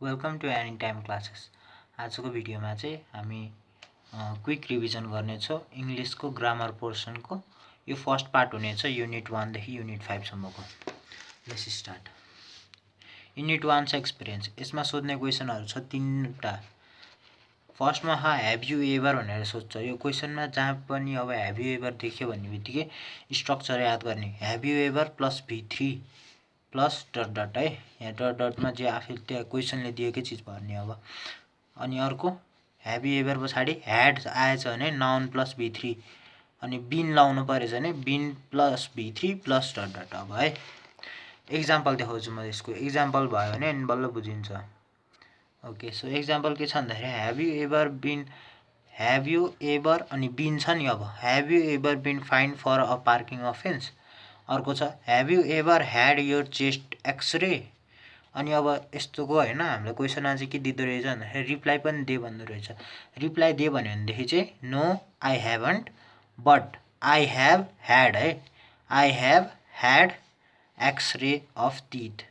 Welcome to anytime classes. आजको भिडियोमा चाहिँ हामी क्विक रिभिजन गर्नेछौँ इङ्ग्लिसको ग्रामर पोर्सनको। यो फर्स्ट पार्ट हुनेछ युनिट 1 देखि युनिट 5 सम्मको। Let's start. युनिट 1 छ एक्सपिरियन्स। यसमा सोध्ने क्वेसनहरू छ 3टा। फर्स्टमा हेभ यु एभर भनेर सोध्छ। यो क्वेसनमा जहाँ पनि अब हेभ यु एभर देख्यो भन्ने बित्तिकै स्ट्रक्चर याद गर्ने। Have you ever plus V3 plus dot dot है। यहाँ डट डटमा जे आफै त्यहाँ क्वेसनले दिएकै चिज भर्ने अब। अनि अर्को हेभ यु एभर पछाडि ह्याड आएछ भने नाउन प्लस V3 अनि बिन लाउनु परेछ भने been plus V3 plus dot dot. अब है एक्जाम्पल देखाउँछु म। यसको एक्जाम्पल भयो भने अनि बल्ल बुझिन्छ। ओके, सो एक्जाम्पल के छ भन्दाखेरि हेभ यु एभर अनि बिन छ नि। अब have you ever been fined for a parking offence. अर्को छ have you ever had your chest x-ray. अनि अब यस्तोको होइन, हामीलाई क्वेसनमा चाहिँ के दिँदो रहेछ भन्दाखेरि रिप्लाई पनि दे भन्दो रहेछ। रिप्लाई दे भन्यो भनेदेखि चाहिँ no I haven't but I have had है। I have had x-ray of teeth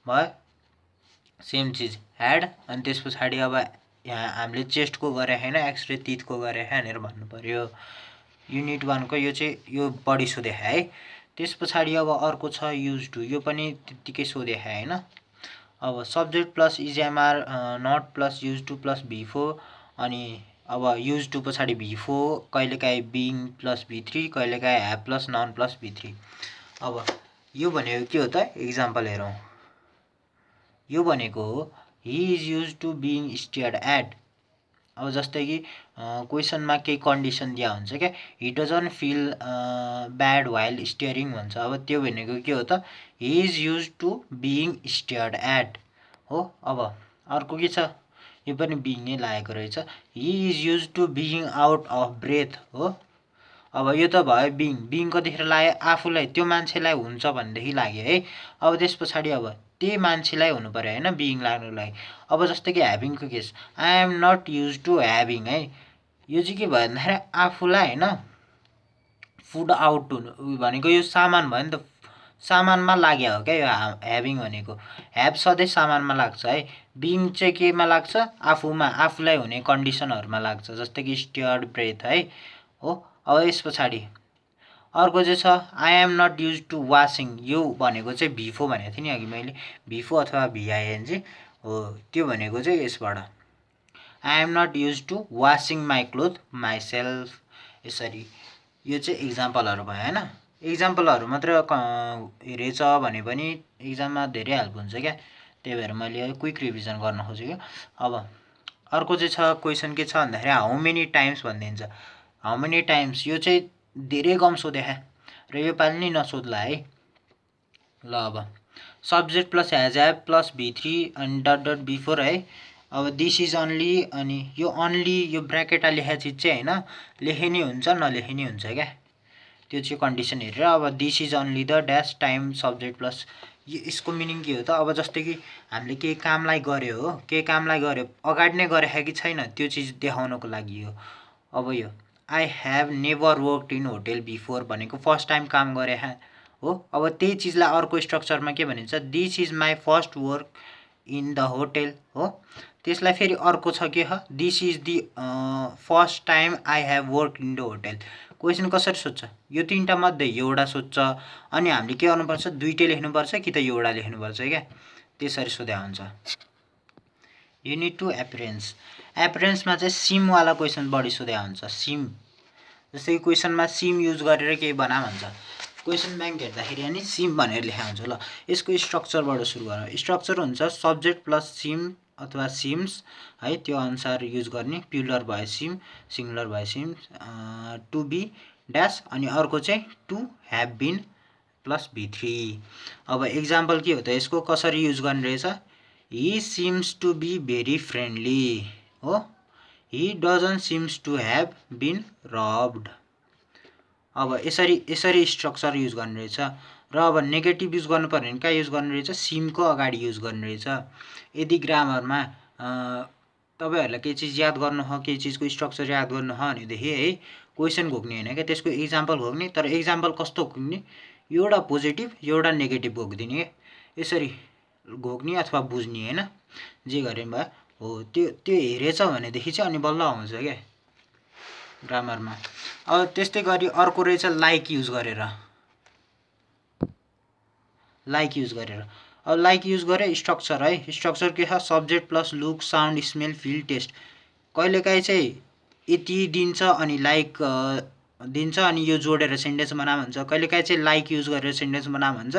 भयो। सेम चिज ह्याड अनि त्यस पछाडि अब यहाँ हामीले चेस्टको गरे होइन, एक्सरे टिथको गरे भनेर भन्नु पऱ्यो। युनिट 1 को यो चाहिँ यो बढी सोधे है। त्यस पछाडि अब अर्को छ युज टु। यो पनि त्यत्तिकै सोधे होइन। अब subject plus is am are not plus use to plus V4 अनि अब युज टु पछाडि V4 कहिलेकाहीँ बिङ प्लस V3 कहिलेकाहीँ have plus noun plus V3। अब यो भनेको के हो त, एक्जाम्पल हेरौँ। यो भनेको हो he is used to being stared at. अब जस्तै कि क्वेसनमा केही कन्डिसन दिया हुन्छ क्या, he doesn't feel bad while staring भन्छ। अब त्यो भनेको के हो त, he is used to being stared at हो। अब अर्को के छ, यो पनि बिङ नै लागेको रहेछ। He is used to being out of breath हो। अब यो त भयो बिङ। बिङ कतिखेर लाग्यो, आफूलाई त्यो मान्छेलाई हुन्छ भनेदेखि लाग्यो है। अब त्यस पछाडि अब त्यही मान्छेलाई हुनु पऱ्यो होइन बिङ लाग्नुको लागि। अब जस्तै कि ह्याभिङको केस, I am not use to having है। यो चाहिँ के भयो भन्दाखेरि आफूलाई होइन फुड आउट हुनु भनेको यो सामान भयो नि त, सामानमा लाग्यो हो क्या यो ह्याभिङ भनेको। ह्याभ सधैँ सामानमा लाग्छ है। बिङ चाहिँ केमा लाग्छ, आफूलाई हुने कन्डिसनहरूमा लाग्छ, जस्तै कि स्टेयर्ड ब्रेथ है हो। अब यस पछाडि अर्को चाहिँ छ I am not use to washing. यो भनेको चाहिँ V4 भनेको थिएँ नि अघि मैले, V4 अथवा VING हो। त्यो भनेको चाहिँ यसबाट I am not use to washing my cloth myself. यसरी यो चाहिँ इक्जाम्पलहरू भयो होइन। इक्जाम्पलहरू मात्र हेरेछ भने पनि इक्जाममा धेरै हेल्प हुन्छ क्या, त्यही भएर मैले क्विक रिभिजन गर्न खोजेको। अब अर्को चाहिँ छ क्वेसन के छ भन्दाखेरि हाउ मेनी टाइम्स भनिदिन्छ। हाउ मेनी टाइम्स यो चाहिँ धेरै कम सोधे र यो पालि नै नसोध्ला है। ल अब subject plus has have plus V3 अनि डट डट V4 है। अब दिस इज अन्ली अनि यो अन्ली यो ब्राकेटमा लेखेको चिज चाहिँ होइन, लेखे नि हुन्छ नलेखे नि हुन्छ क्या, त्यो चाहिँ कन्डिसन हेरेर। अब this is only the dash time subject plus यसको मिनिङ के हो त, अब जस्तै कि हामीले केही कामलाई गऱ्यो हो, केही कामलाई गऱ्यो अगाडि नै गरेको कि छैन त्यो चिज देखाउनको लागि हो। अब यो I have never worked in hotel before भनेको फर्स्ट टाइम काम गरे हो। अब त्यही चिजलाई अर्को स्ट्रक्चरमा के भनिन्छ, this is my first work in the hotel हो। त्यसलाई फेरि अर्को छ के, this is the first time I have work in the hotel. Question कसरी सोध्छ, यो 3टा मध्ये एउटा सोध्छ अनि हामीले के गर्नुपर्छ, दुइटै लेख्नुपर्छ कि त एउटा लेख्नुपर्छ क्या, त्यसरी सोध्या हुन्छ। Unit 2 appearance. एपिरेन्समा चाहिँ सिमवाला क्वेसन बढी सोध्या हुन्छ। सिम जस्तै क्वेसनमा सिम युज गरेर केही बना भन्छ, क्वेसन ब्याङ्क हेर्दाखेरि अनि सिम भनेर लेखा हुन्छ। ल यसको स्ट्रक्चरबाट सुरु गरौँ। स्ट्रक्चर हुन्छ सब्जेक्ट प्लस सिम अथवा सिम्स है, त्यो अनुसार युज गर्ने। प्युलर भए सिम, सिङ्गुलर भए सिम, टु बी ड्यास अनि अर्को चाहिँ to have been plus V3। अब एक्जाम्पल के हो त यसको, कसरी युज गर्ने रहेछ, he seems to be very friendly हो। He doesn't seems to have been rubbed. अब यसरी स्ट्रक्चर युज गर्ने रहेछ। र अब नेगेटिभ युज गर्नु पर्यो भने कहाँ युज गर्ने रहेछ, सिमको अगाडि युज गर्ने रहेछ। यदि ग्रामरमा तपाईँहरूलाई केही चिज याद गर्नु हो, केही चिजको स्ट्रक्चर याद गर्नु हो भनेदेखि है क्वेसन घोक्ने होइन क्या, त्यसको एक्जाम्पल घोक्ने। तर एक्जाम्पल कस्तो घोक्ने, एउटा पोजिटिभ एउटा नेगेटिभ घोकिदिने, यसरी घोक्ने अथवा बुझ्ने होइन। जे गरे पनि भयो हो त्यो हेरेछ भनेदेखि चाहिँ अनि बल्ल आउँछ क्या ग्रामरमा। अब त्यस्तै गरी अर्को रहेछ लाइक युज गरेर। अब लाइक युज गरे स्ट्रक्चर है, स्ट्रक्चर के छ subject plus look sound smell feel taste. कहिलेकाहीँ चाहिँ यति दिन्छ अनि लाइक दिन्छ अनि यो जोडेर सेन्टेन्स बना भन्छ, कहिलेकाहीँ चाहिँ लाइक युज गरेर सेन्टेन्स बना भन्छ।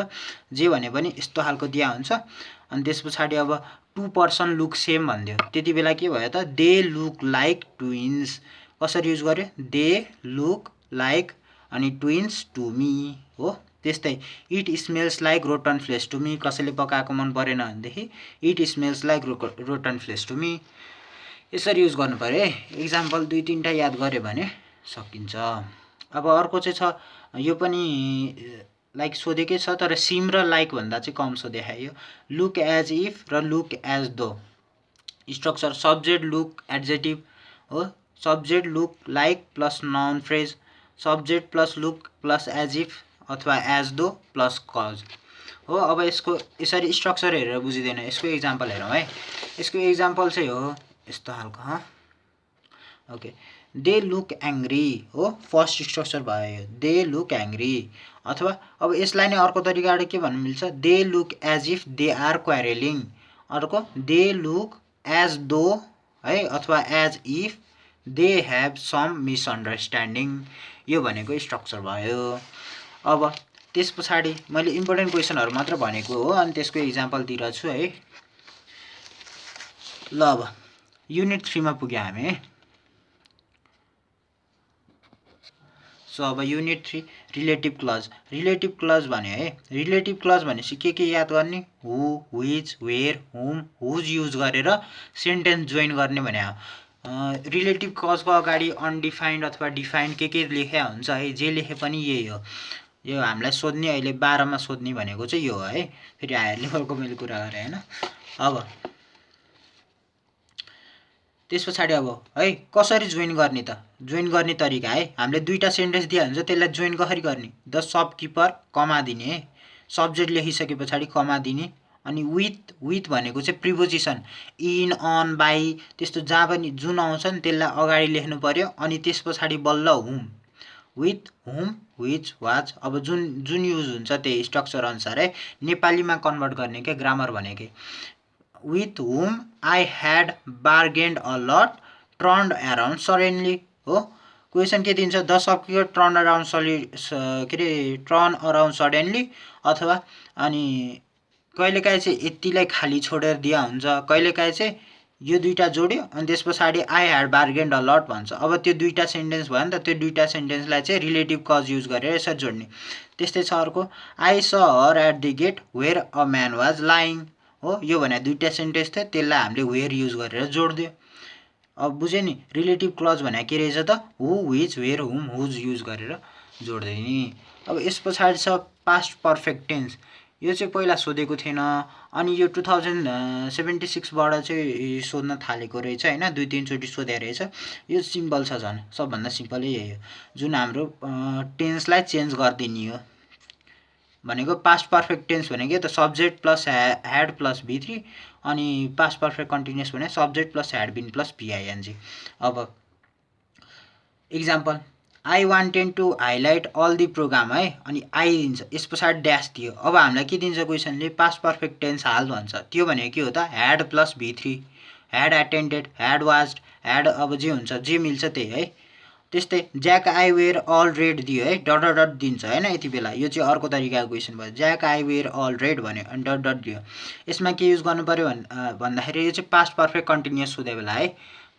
जे भने पनि यस्तो खालको दिया हुन्छ। अनि त्यस पछाडि अब टु पर्सन लुक सेम भनिदियो, त्यति बेला के भयो त दे लुक लाइक ट्विन्स। कसरी युज गर्यो दे लुक लाइक अनि ट्विन्स टु मी हो। त्यस्तै it smells like rotten flesh to me, कसैले पकाएको मन परेन भनेदेखि it smells like rotten flesh to me. यसरी युज गर्नु पर्यो है। इक्जाम्पल 2-3टा याद गऱ्यो भने सकिन्छ। अब अर्को चाहिँ छ यो पनि लाइक सोधेकै छ तर सिम र लाइक भन्दा चाहिँ कम सोधेखायो। लुक एज इफ र look as though. Structure subject look adjective हो, subject look like plus noun phrase, subject plus look plus as if अथवा एज दो प्लस कज हो। अब यसको यसरी स्ट्रक्चर हेरेर बुझिँदैन, यसको इक्जाम्पल हेरौँ है। यसको इक्जाम्पल चाहिँ हो यस्तो खालको ओके दे लुक एङ्ग्री हो, फर्स्ट स्ट्रक्चर भयो दे लुक एङ्ग्री। अथवा अब यसलाई नै अर्को तरिकाबाट के भन्नु मिल्छ they look as if they are quarrelling, अर्को दे लुक एज दो है अथवा as if they have some misunderstanding. यो भनेको स्ट्रक्चर भयो। अब त्यस पछाडि मैले इम्पोर्टेन्ट क्वेसनहरू मात्र भनेको हो अनि त्यसको इक्जाम्पल दिइरहेछु है। ल अब युनिट 3 मा पुग्यौँ हामी। सो अब unit 3 relative clause. Relative clause भने है, रिलेटिभ क्लज भनेपछि के याद गर्ने who which where whom whose use गरेर सेन्टेन्स जोइन गर्ने भने हो। रिलेटिभ क्लजको अगाडि अनडिफाइन्ड अथवा डिफाइन्ड के लेखेको हुन्छ है, जे लेखे पनि यही हो। यो हामीलाई सोध्ने अहिले 12 मा सोध्ने भनेको चाहिँ यो हो है। फेरि हायर लेभलको मैले कुरा गरेँ होइन। अब त्यस पछाडि अब है कसरी जोइन गर्ने त, जोइन गर्ने तरिका है। हामीले दुईटा सेन्टेन्स दिया हुन्छ त्यसलाई जोइन कसरी गर्ने द सपकिपर कमा दिने है, सब्जेक्ट लेखिसके पछाडि कमा दिने। अनि विथ भनेको चाहिँ प्रिपोजिसन इन अन बाई त्यस्तो जहाँ पनि जुन आउँछ नि त्यसलाई अगाडि लेख्नु पर्यो। अनि त्यस पछाडि बल्ल हुम, विथ हुम व्हिच वाच। अब जुन युज हुन्छ त्यही स्ट्रक्चर अनुसार है नेपालीमा कन्भर्ट गर्ने क्या ग्रामर भनेकै। with whom I had bargained a lot turned around suddenly हो। क्वेसन के दिन्छ द सबकिपर टर्न अराउन्ड सडनली अथवा अनि कहिलेकाहीँ चाहिँ यतिलाई खाली छोडेर दिया हुन्छ, कहिलेकाहीँ चाहिँ यो दुईटा जोड्यो अनि त्यस पछाडि आई ह्याड बार्गेन्ड अ लट भन्छ। अब त्यो दुईटा सेन्टेन्स भयो नि त, त्यो दुईटा सेन्टेन्सलाई चाहिँ रिलेटिभ कज युज गरेर यसरी जोड्ने। त्यस्तै छ अर्को I saw her at the gate where a man was lying हो। यो भने दुईटा सेन्टेन्स थियो त्यसलाई हामीले वेयर युज गरेर जोडिदियो। अब बुझ्यो नि रिलेटिभ क्लज भने के रहेछ त हु which where whom whose use गरेर जोड्दै नि। अब यस पछाडि छ पास्ट पर्फेक्ट टेन्स। यो चाहिँ पहिला सोधेको थिएन अनि यो 2076 बाट चाहिँ सोध्न थालेको रहेछ होइन, 2-3 चोटि सोधे रहेछ। यो सिम्पल छ, झन् सबभन्दा सिम्पलै यही हो जुन हाम्रो टेन्सलाई चेन्ज गरिदिने हो भनेको। पास्ट पर्फेक्ट टेन्स भनेको त सब्जेक्ट प्लस ह्याड प्लस भी3 अनि पास्ट पर्फेक्ट कन्टिन्युअस भने subject plus had been plus P I N G. अब example I wanted to highlight all the program है अनि आई दिन्छ यस पछाडि ड्यास दियो। अब हामीलाई के दिन्छ क्वेसनले पास्ट पर्फेक्ट टेन्स हाल भन्छ। त्यो भनेको के हो त ह्याड प्लस भी3, had attended, had watched, had अब जे हुन्छ जे मिल्छ त्यही है। त्यस्तै Jack I where all red दियो है, डट डट दिन्छ होइन यति बेला। यो चाहिँ अर्को तरिकाको क्वेसन भयो, Jack I where all red भन्यो अनि डट डट दियो। यसमा के युज गर्नु पर्यो भन्दाखेरि यो चाहिँ पास्ट पर्फेक्ट कन्टिन्युअस सोधे बेला है।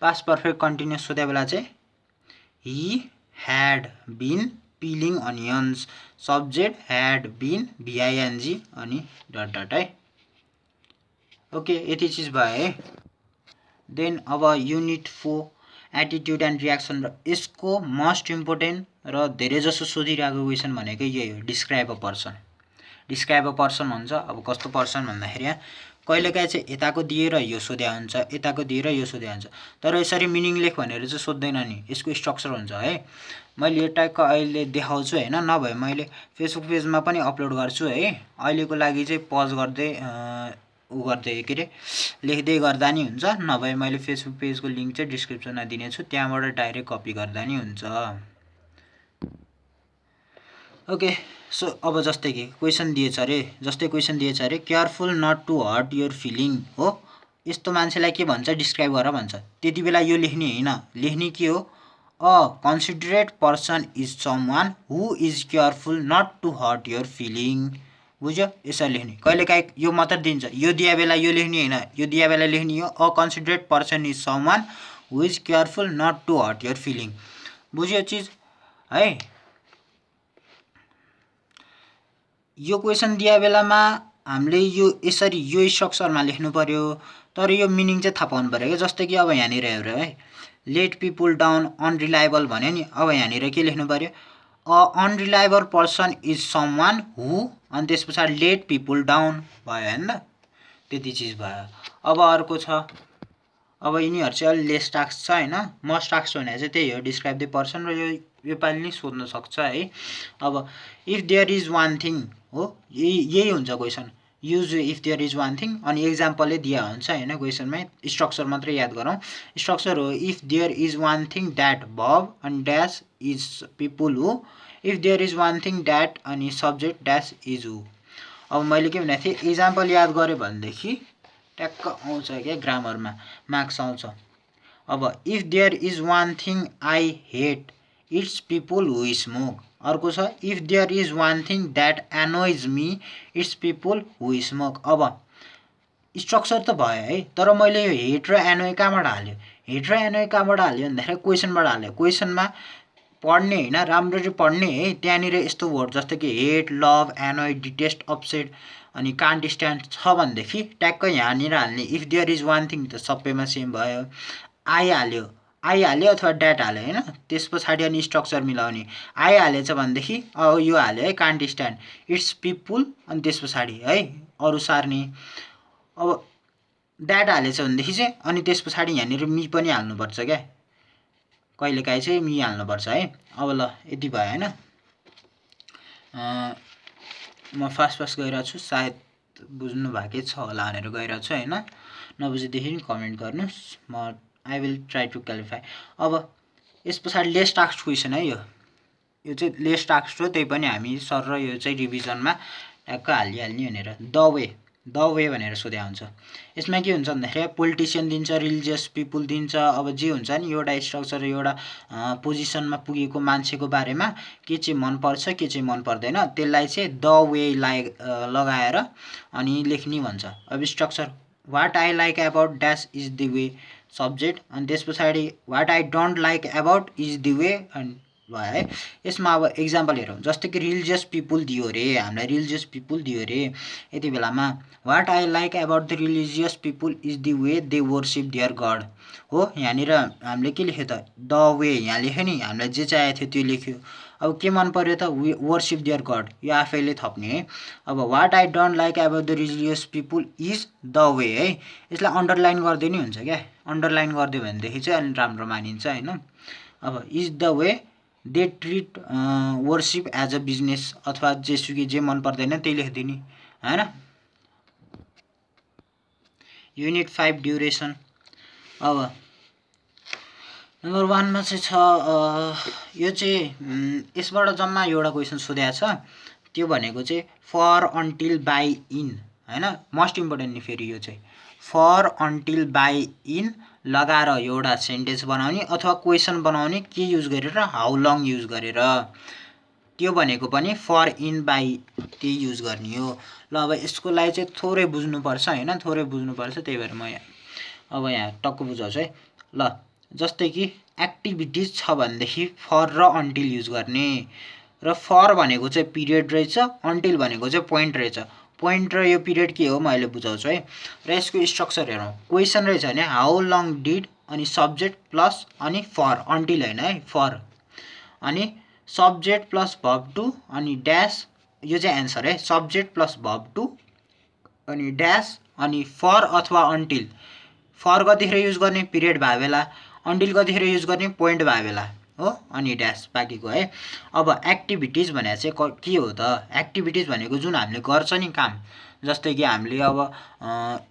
पास्ट पर्फेक्ट कन्टिन्युअस सोधे बेला चाहिँ he had been peeling onions, subject had been V I N G अनि डट डट है। ओके यति चिज भयो है। देन अब युनिट 4 एटिट्युड एन्ड रियाक्सन। र यसको मोस्ट इम्पोर्टेन्ट र धेरै जसो सोधिरहेको क्वेसन भनेकै यही हो describe a person. Describe a person हुन्छ। अब कस्तो पर्सन भन्दाखेरि यहाँ कहिलेकाहीँ चाहिँ यताको दिएर यो सोध्या हुन्छ, यताको दिएर यो सोध्या हुन्छ, तर यसरी मिनिङ लेख भनेर चाहिँ सोध्दैन नि, यसको स्ट्रक्चर हुन्छ है। मैले यो टाइपको अहिले देखाउँछु होइन, नभए मैले फेसबुक पेजमा पनि अपलोड गर्छु है। अहिलेको लागि चाहिँ पज गर्दै उ गर्दै के अरे लेख्दै गर्दा नि हुन्छ, नभए मैले फेसबुक पेजको लिङ्क चाहिँ डिस्क्रिप्सनमा दिनेछु, त्यहाँबाट डाइरेक्ट कपी गर्दा नि हुन्छ। ओके, सो अब जस्तै कि क्वेसन दिएछ अरे, careful not to hurt your feeling हो, यस्तो मान्छेलाई के भन्छ, डिस्क्राइब गर भन्छ। त्यति बेला यो लेख्ने होइन, लेख्ने के हो, a considerate person is someone who is careful not to hurt your feeling. बुझ्यो, यसरी लेख्ने। कहिलेकाहीँ यो मात्र दिन्छ, यो दिया बेला यो लेख्ने होइन, यो दिया बेला लेख्ने हो, a considerate person is someone who is careful not to hurt your feeling. बुझ्यो चिज है। यो क्वेसन दिया बेलामा हामीले यो यसरी यो स्ट्रक्चरमा लेख्नु पर्यो, तर यो मिनिङ चाहिँ थाहा पाउनु पर्यो क्या। जस्तै कि अब यहाँनिर हेर है, लेट पिपुल डाउन अनरिलायबल भन्यो नि, अब यहाँनिर के लेख्नु पर्यो, a unreliable person is someone who, अनि त्यस पछाडि लेट पिपुल डाउन भयो होइन त, त्यति चिज भयो। अब अर्को छ, अब यिनीहरू चाहिँ अलि लेस टास्क छ होइन, मस्ट टास्क भनेर चाहिँ त्यही हो, डिस्क्राइब द पर्सन, र यो पालि नै सोध्न सक्छ है। अब if there is one thing हो, यही हुन्छ question, use if there is one thing, अनि एक्जाम्पलले दिया हुन्छ होइन क्वेसनमै, स्ट्रक्चर मात्रै याद गरौँ। स्ट्रक्चर हो if there is one thing that verb अनि dash is people who, if there is one thing that अनि सब्जेक्ट ड्यास इज हु। अब मैले के भनेको थिएँ, इक्जाम्पल याद गरेँ भनेदेखि ट्याक्क आउँछ क्या, ग्रामरमा मार्क्स आउँछ। अब if there is one thing I hate it's people who smoke. अर्को छ if there is one thing that annoys me it's people who smoke. अब स्ट्रक्चर त भयो है, तर मैले यो हेट र एनोइ कहाँबाट हाल्यो, हेट र एनोइ कहाँबाट हाल्यो भन्दाखेरि क्वेसनबाट हाल्यो। क्वेसनमा पढ्ने होइन, राम्ररी पढ्ने है, त्यहाँनिर यस्तो वर्ड जस्तो कि hate, love, annoy, detest, upset अनि कान्ट स्ट्यान्ड छ भनेदेखि ट्याक्क यहाँनिर हाल्ने। If there is one thing त सबैमा सेम भयो, आई हाल्यो अथवा ड्याट हाल्यो होइन, त्यस पछाडि अनि स्ट्रक्चर मिलाउने। आई हालेछ भनेदेखि अब यो हाल्यो है, कान्ट स्ट्यान्ड, इट्स पिपुल, अनि त्यस पछाडि है अरू सार्ने। अब ड्याट हालेछ भनेदेखि चाहिँ अनि त्यस पछाडि यहाँनिर मी पनि हाल्नुपर्छ क्या, कहिलेकाहीँ चाहिँ मी हाल्नुपर्छ है। अब ल यति भयो होइन, म फास्ट गइरहेको छु, सायद बुझ्नु भएकै छ होला भनेर गइरहेको छु होइन, नबुझेदेखि कमेन्ट गर्नुहोस्, म I will try to clarify. अब यस पछाडि लेस टास्क क्वेसन है, यो चाहिँ लेस टास्क हो, त्यही पनि हामी सर र यो चाहिँ रिभिजनमा ट्याक्क हालिहाल्ने भनेर। द वे भनेर सोध्या हुन्छ। यसमा के हुन्छ भन्दाखेरि पोलिटिसियन दिन्छ, रिलिजियस पिपुल दिन्छ, अब जे हुन्छ नि एउटा स्ट्रक्चर, एउटा पोजिसनमा पुगेको मान्छेको बारेमा के चाहिँ मनपर्छ के चाहिँ मन पर्दैन त्यसलाई चाहिँ द वे लगाएर अनि लेख्ने भन्छ। अब structure what I like about dash is the way subject, अनि त्यस पछाडि what I don't like about is the way and भयो है। यसमा अब एक्जाम्पल हेरौँ, जस्तै कि रिलिजियस पिपुल दियो अरे, हामीलाई रिलिजियस पिपुल दियो अरे, यति बेलामा what I like about the religious people is the way they worship their god हो। यहाँनिर हामीले के लेख्यो त, द वे यहाँ लेख्यो नि, हामीलाई जे चाहिएको थियो त्यो लेख्यो। अब के मन पर्यो त, वर्सिप देयर गड, यो आफैले थप्ने है। अब what I don't like about the religious people is the way है, यसलाई अन्डरलाइन गरिदियो नि हुन्छ क्या, अन्डरलाइन गरिदियो भनेदेखि चाहिँ अलि राम्रो मानिन्छ होइन। अब is the way they treat worship as a business, अथवा जेसुकै जे मन पर्दैन त्यही लेखिदिने होइन। Unit 5 duration. अब नम्बर 1 मा चाहिँ छ यो चाहिँ यसबाट जम्मा एउटा क्वेसन सोधेको छ, त्यो भनेको चाहिँ फर अन्टिल बाई इन होइन, मोस्ट इम्पोर्टेन्ट नि फेरि यो चाहिँ फर अन्टिल बाई इन लगाएर एउटा सेन्टेन्स बनाउने अथवा क्वेसन बनाउने, के युज गरेर, हाउ लङ युज गरेर, त्यो भनेको पनि फर इन बाई त्यही युज गर्ने हो। ल अब यसको लागि चाहिँ थोरै बुझ्नुपर्छ होइन, थोरै बुझ्नुपर्छ, त्यही भएर म अब यहाँ टक्क बुझाउँछु है। ल जस्तै कि एक्टिभिटिज छ भनेदेखि फर र अन्टिल युज गर्ने, र फर भनेको चाहिँ पिरियड रहेछ, अन्टिल भनेको चाहिँ पोइन्ट रहेछ। पोइन्ट र यो पिरियड के हो म अहिले बुझाउँछु है। र यसको स्ट्रक्चर हेरौँ, क्वेसन रहेछ भने हाउ लङ डिड अनि सब्जेक्ट प्लस अनि फर, अन्टिल होइन है, फर अनि सब्जेक्ट प्लस भर्ब टु अनि ड्यास, यो चाहिँ एन्सर है, सब्जेक्ट प्लस भर्ब टु अनि ड्यास अनि फर अथवा अन्टिल। फर कतिखेर युज गर्ने, पिरियड भए बेला, अन्टिल कतिखेर युज गर्ने, पोइन्ट भए बेला हो अनि ड्यास बाँकीको है। अब एक्टिभिटिज भने चाहिँ के हो त? एक्टिभिटिज भनेको जुन हामीले गर्छ नि काम, जस्तै कि हामीले अब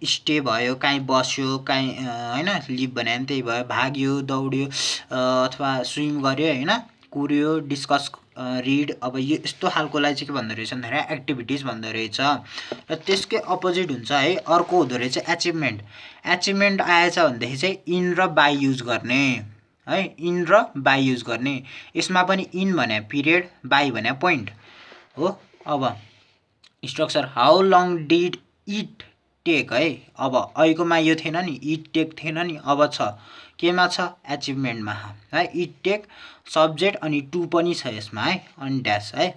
स्टे भयो, काहीँ बस्यो, काहीँ होइन लिभ भने पनि त्यही भयो, भाग्यो, दौड्यो अथवा स्विम गर्यो होइन, कुर्यो, डिस्कस रिड, अब यो यस्तो खालकोलाई चाहिँ के भन्दो रहेछ भन्दाखेरि एक्टिभिटिज भन्दो रहेछ। र त्यसकै अपोजिट हुन्छ है, अर्को हुँदो रहेछ एचिभमेन्ट। एचिभमेन्ट आएछ भनेदेखि चाहिँ इन र बाई युज गर्ने है, इन र बाई युज गर्ने। यसमा पनि इन भने पिरियड, बाई भने पोइन्ट हो। अब structure how long did it take है, अब अहिलेकोमा यो थिएन नि, इट टेक थिएन नि, अब छ केमा छ? एचिभमेन्टमा है। इट टेक सब्जेक्ट अनि टु पनि छ यसमा है, अनि ड्यास है,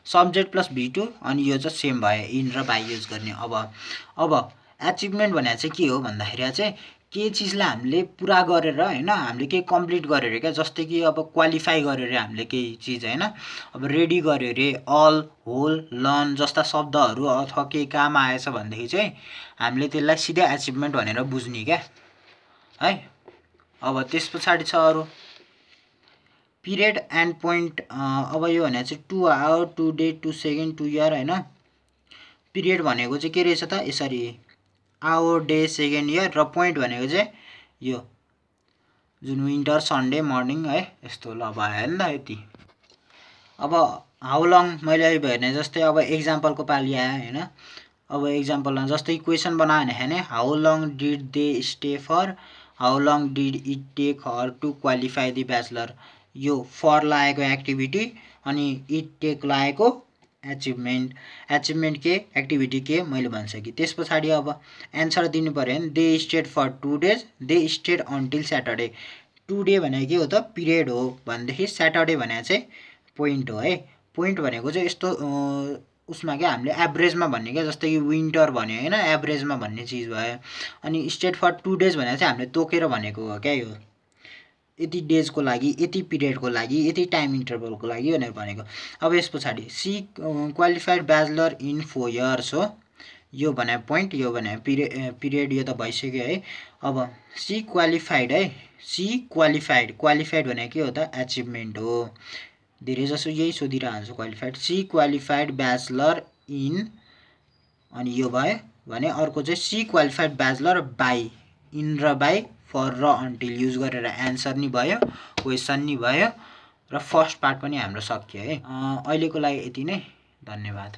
सब्जेक्ट प्लस V2 अनि यो चाहिँ सेम भयो, इन र बाई युज गर्ने। अब एचिभमेन्ट भने चाहिँ के हो भन्दाखेरि चाहिँ के चिजलाई हामीले पुरा गरेर होइन, हामीले केही कम्प्लिट गरेर क्या, जस्तै कि अब क्वालिफाई गरेर हामीले केही चिज होइन, अब रेडी गर्यो अरे, अल, होल, लर्न जस्ता शब्दहरू अथवा केही काम आएछ भनेदेखि चाहिँ हामीले त्यसलाई सिधै एचिभमेन्ट भनेर बुझ्ने क्या है। अब त्यस पछाडि छ अरू पिरियड एन्ड पोइन्ट। अब यो भने चाहिँ 2 आवर, 2 डे, 2 सेकेन्ड, 2 इयर होइन। पिरियड भनेको चाहिँ के रहेछ त? यसरी आवर, डे, सेकेन्ड, इयर, र पोइन्ट भनेको चाहिँ यो जुन विन्टर, सन्डे, मर्निङ है, यस्तो ल भयो नि त यति। अब हाउ लङ मैले अहिले भने जस्तै अब एक्जाम्पलको पालि आयो होइन। अब एक्जाम्पलमा जस्तै क्वेसन बनायो भने how long did they stay for, how long did it take her to qualify the bachelor. यो फर लागेको एक्टिभिटी अनि इट टेक लागेको एचिभमेन्ट। एचिभमेन्ट के, एक्टिभिटी के मैले भनिसकेँ। त्यस पछाडि अब एन्सर दिनु पऱ्यो भने they stayed for 2 days, they stayed until Saturday. 2 day भनेको के हो त? पिरियड हो भनेदेखि स्याटरडे भने चाहिँ पोइन्ट हो है। पोइन्ट भनेको चाहिँ यस्तो उसमा क्या हामीले एभरेजमा भन्ने क्या, जस्तै कि विन्टर भन्यो होइन, एभरेजमा भन्ने चिज भयो। अनि स्टेड फर 2 डेज भनेर चाहिँ हामीले तोकेर भनेको हो क्या, यो यति डेजको लागि, यति पिरियडको लागि, यति टाइम इन्टरभलको लागि भनेर भनेको। अब यस पछाडि she qualified bachelor in 4 years हो, यो भने पोइन्ट, यो भने पिरियड, यो त भइसक्यो है। अब सी क्वालिफाइड है, सी क्वालिफाइड भने के हो त? एचिभमेन्ट हो। धेरै जसो यही सोधिरहन्छ qualified. She qualified bachelor in अनि यो भयो भने अर्को चाहिँ she qualified bachelor by, in र बाई, फर र अन्टिल युज गरेर एन्सर नि भयो, क्वेसन नि भयो, र फर्स्ट पार्ट पनि हाम्रो सकियो है। अहिलेको लागि यति नै, धन्यवाद।